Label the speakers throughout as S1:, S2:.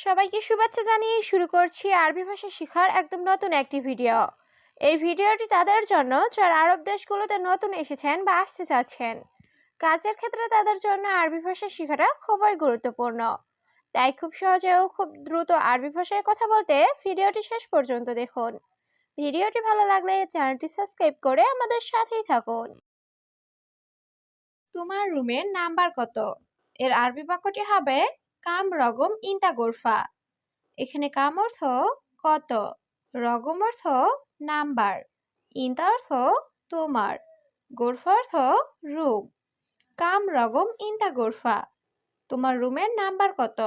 S1: সবাইকে শুভেচ্ছা জানিয়ে শুরু করছি আরবি ভাষা শেখার একদম নতুন একটি ভিডিও। এই ভিডিওটি তাদের জন্য যারা আরব দেশগুলোতে নতুন এসেছেন বা আসতে চাচ্ছেন। কাজের ক্ষেত্রে তাদের জন্য আরবি ভাষা শেখাটা খুবই গুরুত্বপূর্ণ। তাই খুব সহজে ও খুব দ্রুত আরবি ভাষায় কথা বলতে ভিডিওটি শেষ পর্যন্ত দেখুন। ভিডিওটি ভালো লাগলে চ্যানেলটি সাবস্ক্রাইব করে আমাদের সাথেই থাকুন। তোমার রুমের নাম্বার কত? এর আরবি বাক্যটি হবে কাম রগম ইনতা গোরফা। এখানে কাম অর্থ কত, রগম অর্থ নাম্বার, ইনতা অর্থ তোমার, গোরফা অর্থ রুম। কাম রগম ইনতা গোরফা, তোমার রুমের নাম্বার কত?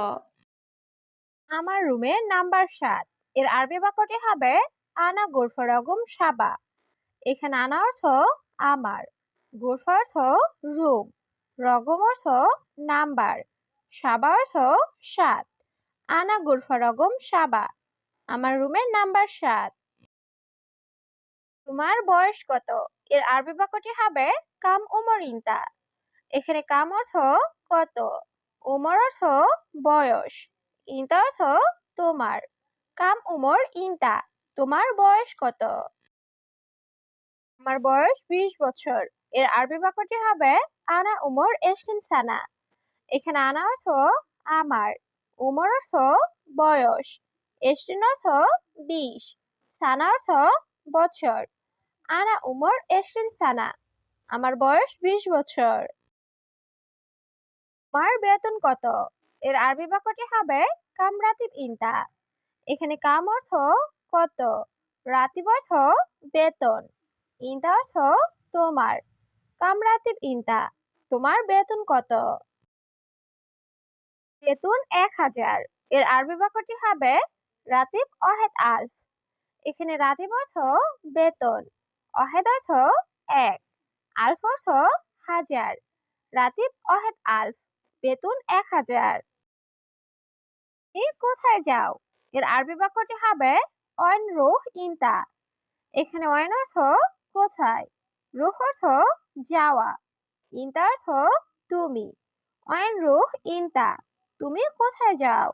S1: আমার রুমের নাম্বার 7। এর আরবি বাক্যটি হবে আনা গোরফা রগম সাবা। এখানে আনা অর্থ আমার, গোরফা অর্থ রুম, রগম অর্থ নাম্বার, সাবা অর্থ 7। আনা গোরফা রগম সাবা, আমার রুমের নাম্বার 7। তোমার বয়স কত? এর আরবি বাক্যটি হবে কাম উমর ইনতা। এখানে কাম অর্থ কত, উমর অর্থ বয়স, ইনতা অর্থ তোমার। কাম উমর ইনতা, তোমার বয়স কত? আমার বয়স 20 বছর। এর আরবি বাক্যটি হবে আনা উমর এশরিন সানা। এখানে আনা অর্থ আমার, উমর অর্থ বয়স, এশরিন অর্থ 20, সানা অর্থ বছর। আনা উমর এশরিন সানা, আমার বয়স 20 বছর। আমার বেতন কত? এর আরবি বাক্যটি হবে কাম রাতিব ইনতা। এখানে কাম অর্থ কত, রাতিব অর্থ বেতন, ইনতা অর্থ তোমার। কাম রাতিব ইনতা, তোমার বেতন কত? বেতন 1000। এর আরবি বাক্যটি হবে রাতিব অহেদ আলফ। এখানে রাতিব অর্থ বেতন, অহেদ অর্থ 1, আলফ অর্থ হাজার। রাতিব অহেদ আলফ, বেতন 1000। তুমি কোথায় যাও? এর আরবি বাক্যটি হবে অয়ন রুহ ইনতা। এখানে অয়ন অর্থ কোথায়, রুহ অর্থ যাওয়া, ইনতা অর্থ তুমি। অয়ন রুহ ইনতা, তুমি কোথায় যাও?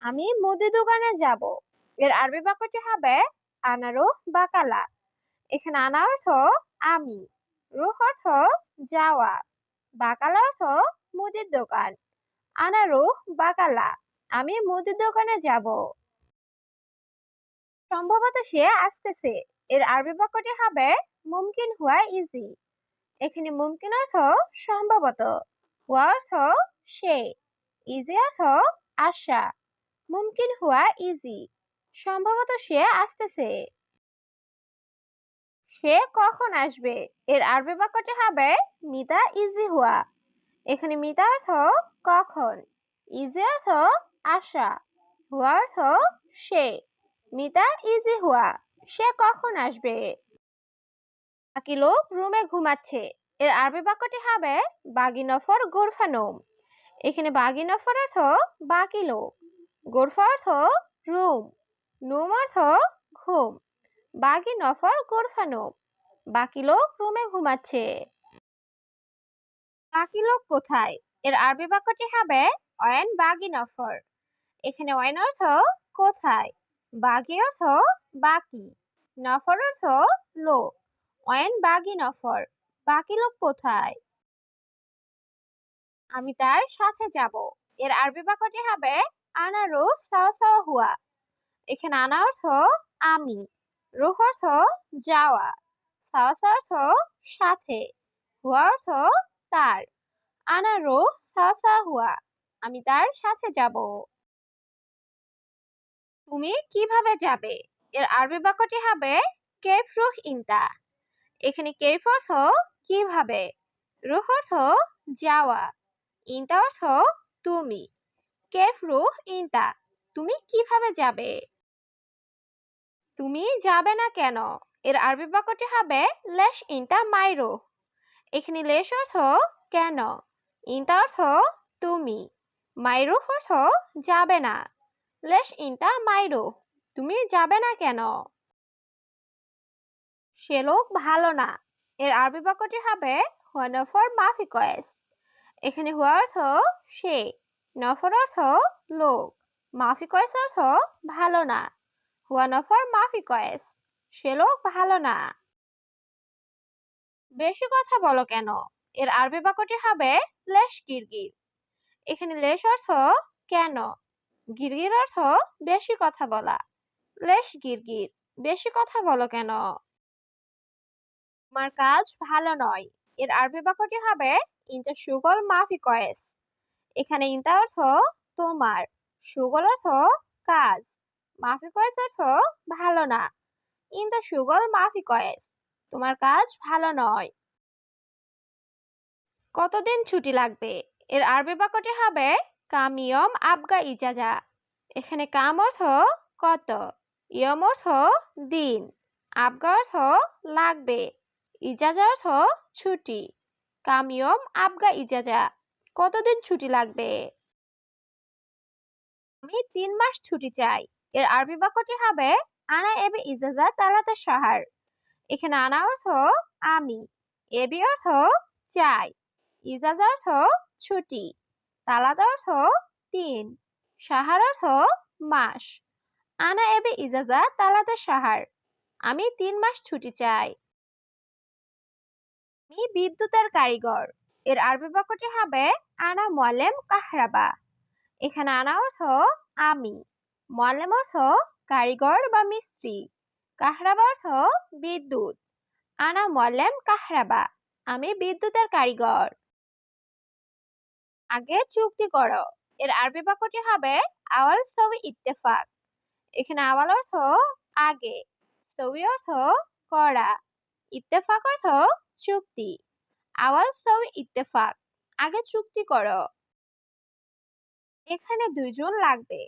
S1: আমি মুদি দোকানে যাব। এর আরবি বাক্যটি হবে আনা রুহ বাকালা। এখানে আনা অর্থ আমি, রুহ অর্থ যাওয়া, বাকালা অর্থ মুদির দোকান। আনা রুহ বাকালা, আমি মুদির দোকানে যাব। সম্ভবত সে আসতেছে। এর আরবি বাক্যটি হবে মুমকিন হুয়া ইজি। এখানে মুমকিন অর্থ সম্ভবত, হুয়া অর্থ সে, ইজি অর্থ আশা। মুমকিন হুয়া ইজি, সম্ভবত সে আসতেছে। সে কখন আসবে? এর আরবি বাক্যটি হবে মিতা ইজি হুয়া। এখানে মিতা অর্থ কখন, ইজি অর্থ আশা, হুয়া অর্থ সে। মিতা ইজি হুয়া, সে কখন আসবে? বাকি লোক রুমে ঘুমাচ্ছে। এর আরবি বাক্যটি হবে বাগি নফর গোরফা নোম। এখানে বাগি নফর অর্থ বাকি লোক, গোরফা অর্থ রুম, নোম অর্থ ঘুম। বাগি নফর গোরফা নোম, বাকি লোক রুমে ঘুমাচ্ছে। বাকি লোক কোথায়? এর আরবি বাক্যটি হবে অয়েন বাগি নফর। এখানে অয়েন অর্থ কোথায়, বাগি অর্থ বাকি, নফর অর্থ লোক। অয়েন বাগি নফর, বাকি লোক কোথায়? আমি তার সাথে যাব। এর আরবি বাক্যটি হবে আনা রুহ সাওয়া সাওয়া হুয়া। এখানে আনা অর্থ আমি, রুহ অর্থ যাওয়া, সাওয়া সাওয়া অর্থ সাথে, হুয়া অর্থ তার। আনা রুহ সাওয়া সাওয়া হুয়া, আমি তার সাথে যাব। তুমি কিভাবে যাবে? এর আরবি বাক্যটি হবে কেফ রুহ ইনতা। এখানে কেফ অর্থ কিভাবে, রুহ অর্থ যাওয়া, ইনতা অর্থ তুমি। কেফ রুহ ইনতা, তুমি কিভাবে যাবে? তুমি যাবে না কেন? এর আরবি বাক্যটি হবে লেশ ইনতা মাইরো। এখানে লেশ অর্থ কেন, ইনতা অর্থ তুমি, মাইরো অর্থ যাবে না। লেশ ইনতা মাইরো, তুমি যাবে না কেন? সে লোক ভালো না। এর আরবি বাক্যটি হবে হুয়া নফর মাফি কয়েস। এখানে হুয়া অর্থ সে, নফর অর্থ লোক, মাফি কয়েস অর্থ ভালো না। হুয়া নফর মাফি কয়েস, সে লোক ভালো না। বেশি কথা বলো কেন? এর আরবি বাক্যটি হবে লেশ গিরগির। এখানে লেশ অর্থ কেন, গিরগির অর্থ বেশি কথা বলা। লেশ গিরগির, বেশি কথা বলো কেন? তোমার কাজ ভালো নয়। এর আরবি বাক্যটি হবে ইনতা শুগল মাফি কয়েস। এখানে ইনতা অর্থ তোমার, শুগল অর্থ কাজ, মাফি কয়েস অর্থ ভালো না। ইনতা শুগল মাফি কয়েস, তোমার কাজ ভালো নয়। কতদিন ছুটি লাগবে? এর আরবি বাক্যটি হবে কাম ইয়ম আবগা ইজাজা। এখানে কাম অর্থ কত, ইয়ম অর্থ দিন, আবগা অর্থ লাগবে, ইজাজা অর্থ ছুটি। কাম ইয়ম আবগা ইজাজা, কতদিন ছুটি লাগবে? আমি 3 মাস ছুটি চাই। এর আরবি বাক্যটি হবে আনা এবি ইজাজা তালাতা শাহার। এখানে আনা অর্থ আমি, এবি অর্থ চাই, ইজাজা অর্থ ছুটি, তালাতা অর্থ 3, শাহার অর্থ মাস। আনা এবি ইজাজা তালাতা শাহার, আমি 3 মাস ছুটি চাই। আমি বিদ্যুতের কারিগর। এর আরবি বাক্যটি হবে আনা মুআল্লিম কাহরাবা। এখানে আনা অর্থ আমি, মুআল্লিম অর্থ কারিগর বা মিস্ত্রি, কাহরাবা অর্থ বিদ্যুৎ। আনা মুআল্লিম কাহরাবা, আমি বিদ্যুতের কারিগর। আগে চুক্তি করো। এর আরবি বাক্যটি হবে আওয়াল সওয়ি ইত্তেফাক। এখানে আওয়াল অর্থ আগে, সওয়ি অর্থ করা, ইত্তেফাক অর্থ চুক্তি। আওয়াল সওয়ি ইত্তেফাক, আগে চুক্তি করো। এখানে 2 জন লাগবে।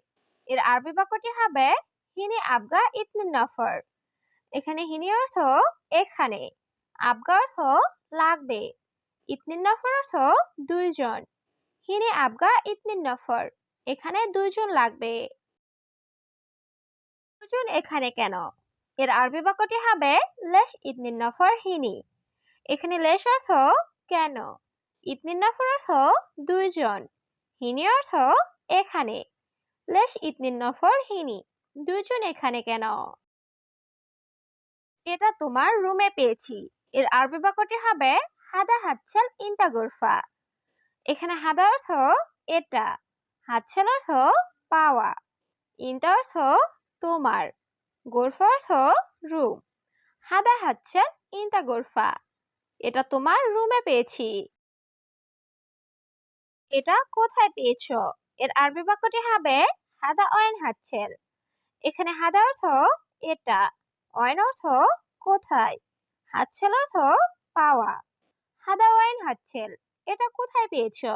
S1: এর আরবি বাক্যটি হবে হিনি আবগা ইতনিন নফর। এখানে হিনি অর্থ এখানে, আবগা অর্থ লাগবে, ইতনিন নফর অর্থ 2 জন। হিনি আবগা ইতনিন নফর, এখানে 2 জন লাগবে। 2 জন এখানে কেন? এর আরবি বাক্যটি হবে লেশ ইতনিন নফর হিনি। এখানে লেশ অর্থ কেন, ইতনিন নফর অর্থ 2 জন, হিনি অর্থ এখানে। লেশ ইতনিন নফর হিনি, 2 জন এখানে কেন? এটা তোমার রুমে পেয়েছি। এর আরবি বাক্যটি হবে হাদা হাতছেল ইনতা গুরফা। এখানে হাদা অর্থ এটা, হাতছেল অর্থ পাওয়া, ইনতা অর্থ তোমার, গুরফা অর্থ রুম। হাদা হাতছেল ইনতা গুরফা, এটা তোমার রুমে পেয়েছি। এটা কোথায় পেয়েছো? এর আরবি বাক্যটি হবে হাদা অয়েন হাতছেল। এখানে হাদা অর্থ এটা, অয়েন অর্থ কোথায়, হাতছেল অর্থ পাওয়া। হাদা ওয়াইন হাতছেল, এটা কোথায় পেয়েছো?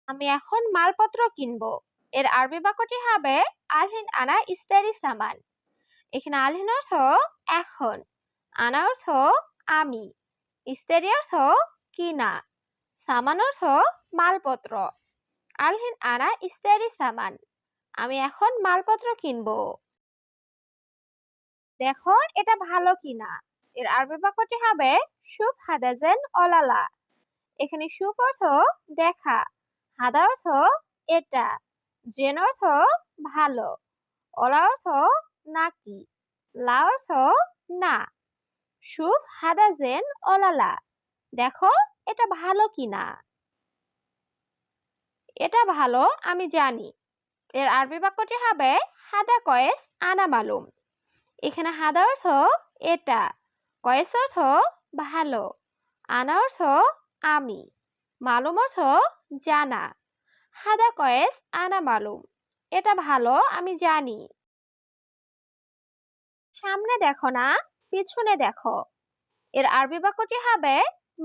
S1: আমি এখন মালপত্র কিনবো। এর আরবি বাক্যটি হবে আলহিন আনা ইস্তারি সামান। এখানে আলহিন অর্থ এখন, আনা অর্থ আমি, ইস্তারি অর্থ কিনা, সামান অর্থ মালপত্র। আলহিন আনা ইস্তারি সামান, আমি এখন মালপত্র কিনবো। দেখো এটা ভালো কিনা। এর আরবি বাক্যটি হবে শুভ হাদাজেন অলালা। এখানে শুভ অর্থ দেখা, হাদা অর্থ এটা, জেন অর্থ ভালো, অলা অর্থ নাকি, লা অর্থ না। শুভ হাদা জেন অলালা, দেখো এটা ভালো কিনা। এটা ভালো আমি জানি। এর আরবি বাক্যটি হবে হাদা কয়েস আনা মালুম। এখানে হাদা অর্থ এটা, কয়েস অর্থ ভালো, আনা অর্থ আমি, মালুম অর্থ জানা। হাদা কয়েস আনা মালুম, এটা ভালো আমি জানি। সামনে দেখো না, পিছনে দেখো। এর আরবি বাক্যটি হবে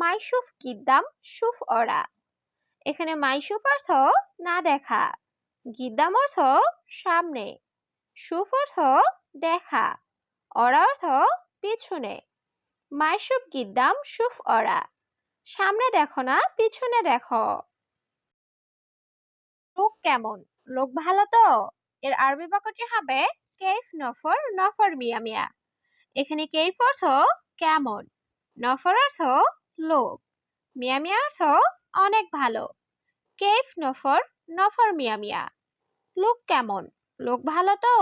S1: মাইশুফ গিদ্দাম শুফ অরা। এখানে মাইশুফ অর্থ না দেখা, গিদ্দাম অর্থ সামনে, শুফ অর্থ দেখা, অরা অর্থ পিছনে। মাইশুফ গিদ্দাম শুফ অরা, সামনে দেখো না পিছনে দেখো। লোক কেমন? লোক ভালো তো? এর আরবি বাক্যটি হবে কেইফ নফর নফর মিয়া মিয়া। এখানে কেইফ অর্থ কেমন, নফর অর্থ লোক, মিয়া মিয়া অর্থ অনেক ভালো। কেফ নফর নফর মিয়া মিয়া। লোক কেমন? লোক ভালো তো?